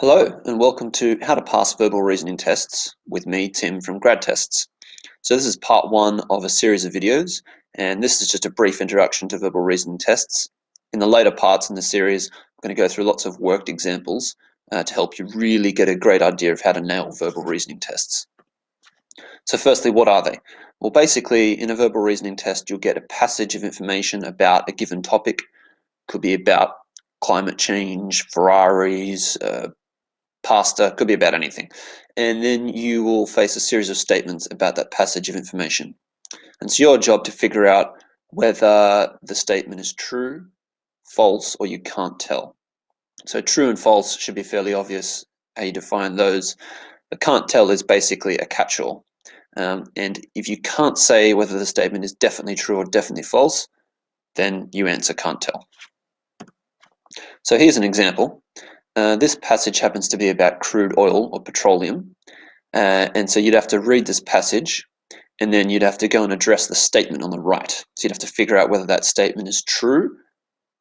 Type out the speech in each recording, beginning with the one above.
Hello and welcome to How to Pass Verbal Reasoning Tests with me, Tim from GradTests. So this is part one of a series of videos, and this is just a brief introduction to verbal reasoning tests. In the later parts in the series, I'm going to go through lots of worked examples to help you really get a great idea of how to nail verbal reasoning tests. So firstly, what are they? Well, basically, in a verbal reasoning test, you'll get a passage of information about a given topic. Could be about climate change, Ferraris, pasta, could be about anything. And then you will face a series of statements about that passage of information. And it's your job to figure out whether the statement is true, false, or you can't tell. So true and false should be fairly obvious how you define those. The can't tell is basically a catch-all. And if you can't say whether the statement is definitely true or definitely false, then you answer can't tell. So here's an example. This passage happens to be about crude oil or petroleum. And so you'd have to read this passage, and then you'd have to go and address the statement on the right. So you'd have to figure out whether that statement is true,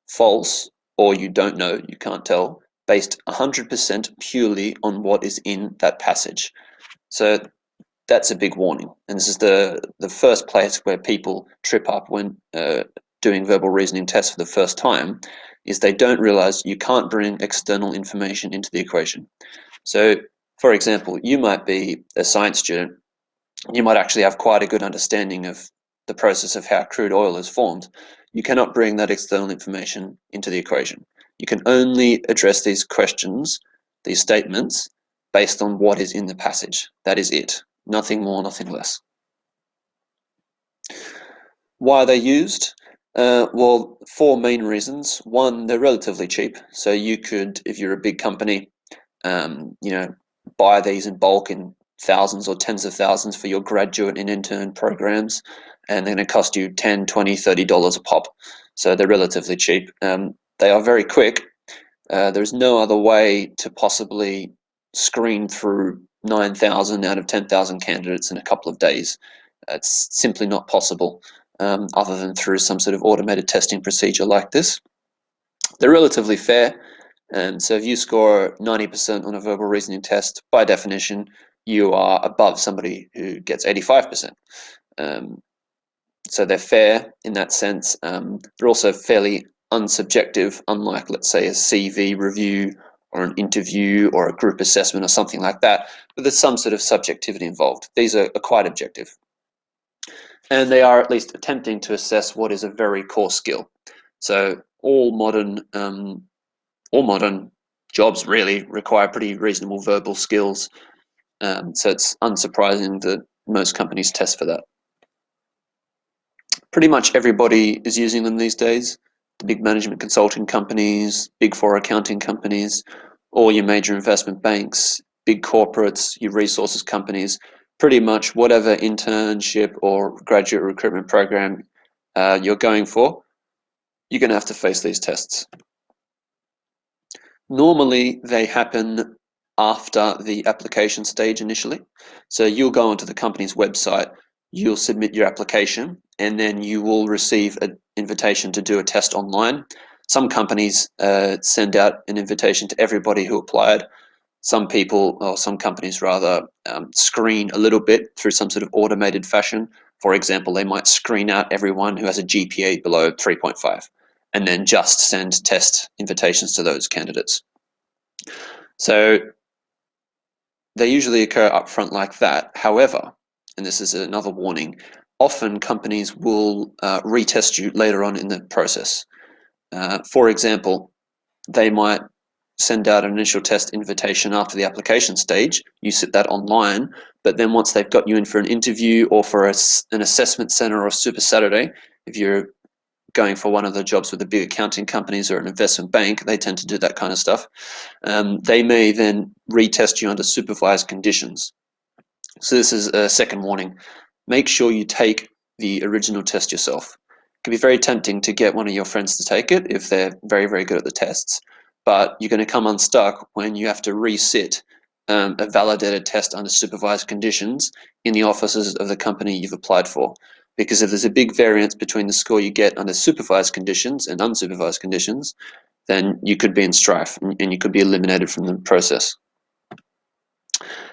false, or you don't know, you can't tell, based 100% purely on what is in that passage. So that's a big warning. And this is the first place where people trip up when doing verbal reasoning tests for the first time, is they don't realize you can't bring external information into the equation. So, for example, you might be a science student. You might actually have quite a good understanding of the process of how crude oil is formed. You cannot bring that external information into the equation. You can only address these questions, these statements, based on what is in the passage. That is it. Nothing more, nothing less. Why are they used? Well, four main reasons. One, they're relatively cheap. So you could, if you're a big company, buy these in bulk in thousands or tens of thousands for your graduate and intern programs, and they're going to cost you $10, $20, $30 a pop. So they're relatively cheap. They are very quick. There's no other way to possibly screen through 9,000 out of 10,000 candidates in a couple of days. It's simply not possible, other than through some sort of automated testing procedure like this. They're relatively fair. And so if you score 90% on a verbal reasoning test, by definition, you are above somebody who gets 85%. So they're fair in that sense. They're also fairly unsubjective, unlike, let's say, a CV review or an interview or a group assessment or something like that, but there's some sort of subjectivity involved. These are quite objective. And they are at least attempting to assess what is a very core skill. So all modern jobs really require pretty reasonable verbal skills. So it's unsurprising that most companies test for that. Pretty much everybody is using them these days. The big management consulting companies, big four accounting companies, all your major investment banks, big corporates, your resources companies, pretty much whatever internship or graduate recruitment program you're going for, you're going to have to face these tests. Normally, they happen after the application stage initially. So you'll go onto the company's website, you'll submit your application, and then you will receive an invitation to do a test online. Some companies send out an invitation to everybody who applied. Some people, or some companies rather, screen a little bit through some sort of automated fashion. For example, they might screen out everyone who has a GPA below 3.5 and then just send test invitations to those candidates. So they usually occur up front like that. However, and this is another warning, often companies will retest you later on in the process. For example, they might send out an initial test invitation after the application stage. You sit that online, but then once they've got you in for an interview or for an assessment center or a Super Saturday, if you're going for one of the jobs with the big accounting companies or an investment bank, they tend to do that kind of stuff. They may then retest you under supervised conditions. So this is a second warning. Make sure you take the original test yourself. It can be very tempting to get one of your friends to take it if they're very, very good at the tests, but you're going to come unstuck when you have to resit a validated test under supervised conditions in the offices of the company you've applied for. Because if there's a big variance between the score you get under supervised conditions and unsupervised conditions, then you could be in strife and you could be eliminated from the process.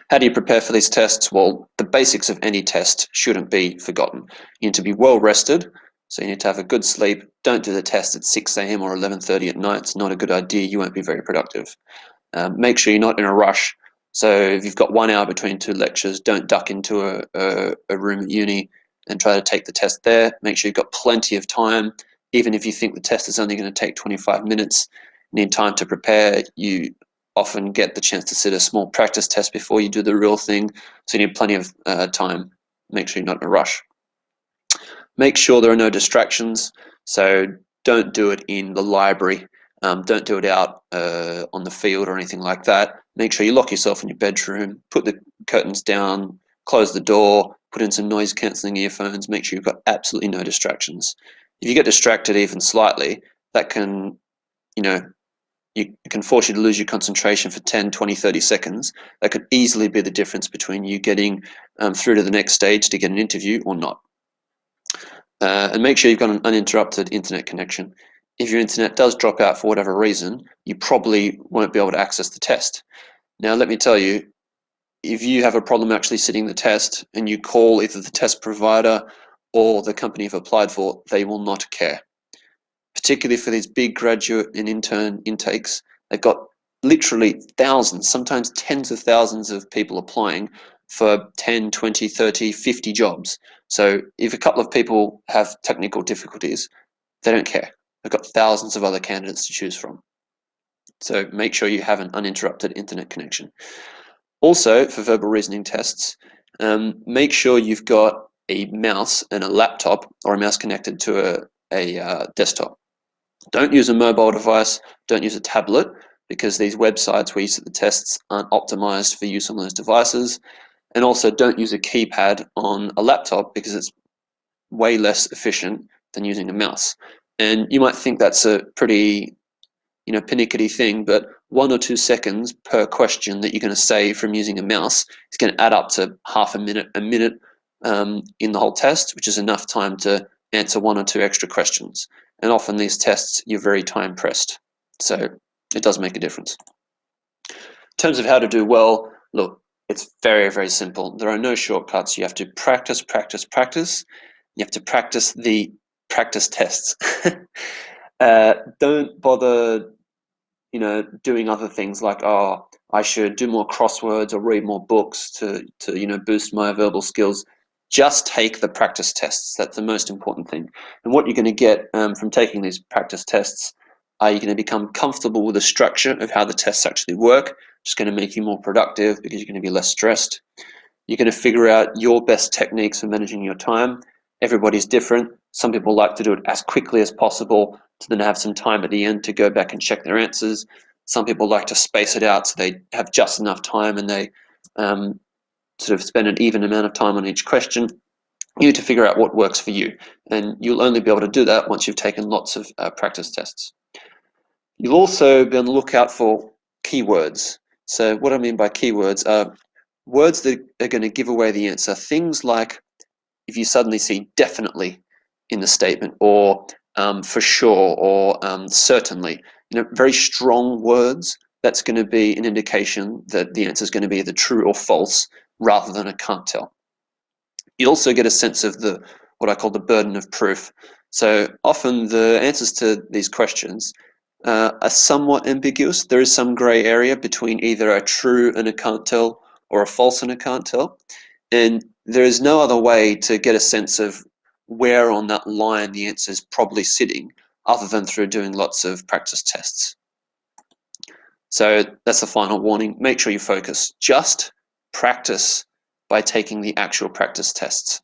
How do you prepare for these tests? Well, the basics of any test shouldn't be forgotten. You need to be well rested, so you need to have a good sleep. Don't do the test at 6 a.m. or 11:30 at night. It's not a good idea. You won't be very productive. Make sure you're not in a rush. So if you've got 1 hour between two lectures, don't duck into a room at uni and try to take the test there. Make sure you've got plenty of time. Even if you think the test is only going to take 25 minutes, you need time to prepare. You often get the chance to sit a small practice test before you do the real thing, so you need plenty of time. Make sure you're not in a rush. Make sure there are no distractions, so don't do it in the library. Don't do it out on the field or anything like that. Make sure you lock yourself in your bedroom, put the curtains down, close the door, put in some noise cancelling earphones. Make sure you've got absolutely no distractions. If you get distracted even slightly, that can, you can force you to lose your concentration for 10, 20, 30 seconds. That could easily be the difference between you getting through to the next stage to get an interview or not. And make sure you've got an uninterrupted internet connection. If your internet does drop out for whatever reason, you probably won't be able to access the test. Now, let me tell you, if you have a problem actually sitting the test and you call either the test provider or the company you've applied for, they will not care. Particularly for these big graduate and intern intakes, they've got literally thousands, sometimes tens of thousands of people applying for 10, 20, 30, 50 jobs. So if a couple of people have technical difficulties, they don't care. They've got thousands of other candidates to choose from. So make sure you have an uninterrupted internet connection. Also, for verbal reasoning tests, make sure you've got a mouse and a laptop or a mouse connected to a desktop. Don't use a mobile device, don't use a tablet, because these websites where you set the tests aren't optimized for use on those devices. And also don't use a keypad on a laptop because it's way less efficient than using a mouse. And you might think that's a pretty, pernickety thing, but 1 or 2 seconds per question that you're going to save from using a mouse is going to add up to half a minute in the whole test, which is enough time to answer 1 or 2 extra questions. And often these tests, you're very time pressed. So it does make a difference. In terms of how to do well, look, it's very, very simple. There are no shortcuts. You have to practice, practice, practice. You have to practice the practice tests. Don't bother, doing other things like, oh, I should do more crosswords or read more books to boost my verbal skills. Just take the practice tests. That's the most important thing. And what you're going to get from taking these practice tests are you're going to become comfortable with the structure of how the tests actually work. It's going to make you more productive because you're going to be less stressed. You're going to figure out your best techniques for managing your time. Everybody's different. Some people like to do it as quickly as possible to then have some time at the end to go back and check their answers. Some people like to space it out so they have just enough time and they sort of spend an even amount of time on each question. You need to figure out what works for you, and you'll only be able to do that once you've taken lots of practice tests. You'll also be on the lookout for keywords. So what I mean by keywords are words that are going to give away the answer. Things like if you suddenly see definitely in the statement, or for sure, or certainly, very strong words, that's going to be an indication that the answer is going to be either true or false rather than a can't tell. You also get a sense of what I call the burden of proof. So often the answers to these questions are somewhat ambiguous. There is some grey area between either a true and a can't tell or a false and a can't tell. And there is no other way to get a sense of where on that line the answer is probably sitting other than through doing lots of practice tests. So that's the final warning. Make sure you focus. Just practice by taking the actual practice tests.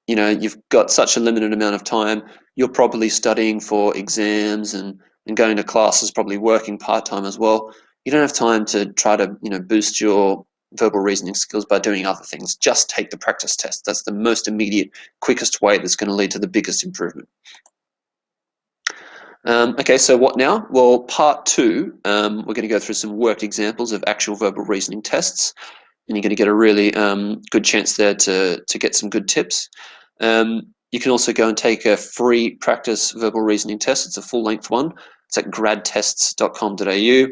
You've got such a limited amount of time. You're probably studying for exams and going to classes, probably working part-time as well. You don't have time to try to boost your verbal reasoning skills by doing other things. Just take the practice test. That's the most immediate, quickest way that's going to lead to the biggest improvement. Okay, so what now? Well, part 2, we're going to go through some worked examples of actual verbal reasoning tests, and you're going to get a really good chance there to get some good tips. You can also go and take a free practice verbal reasoning test. It's a full-length one. It's at gradtests.com.au.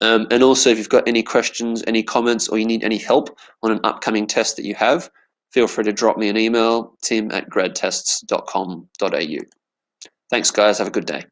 And also, if you've got any questions, any comments, or you need any help on an upcoming test that you have, feel free to drop me an email, tim@gradtests.com.au. Thanks, guys. Have a good day.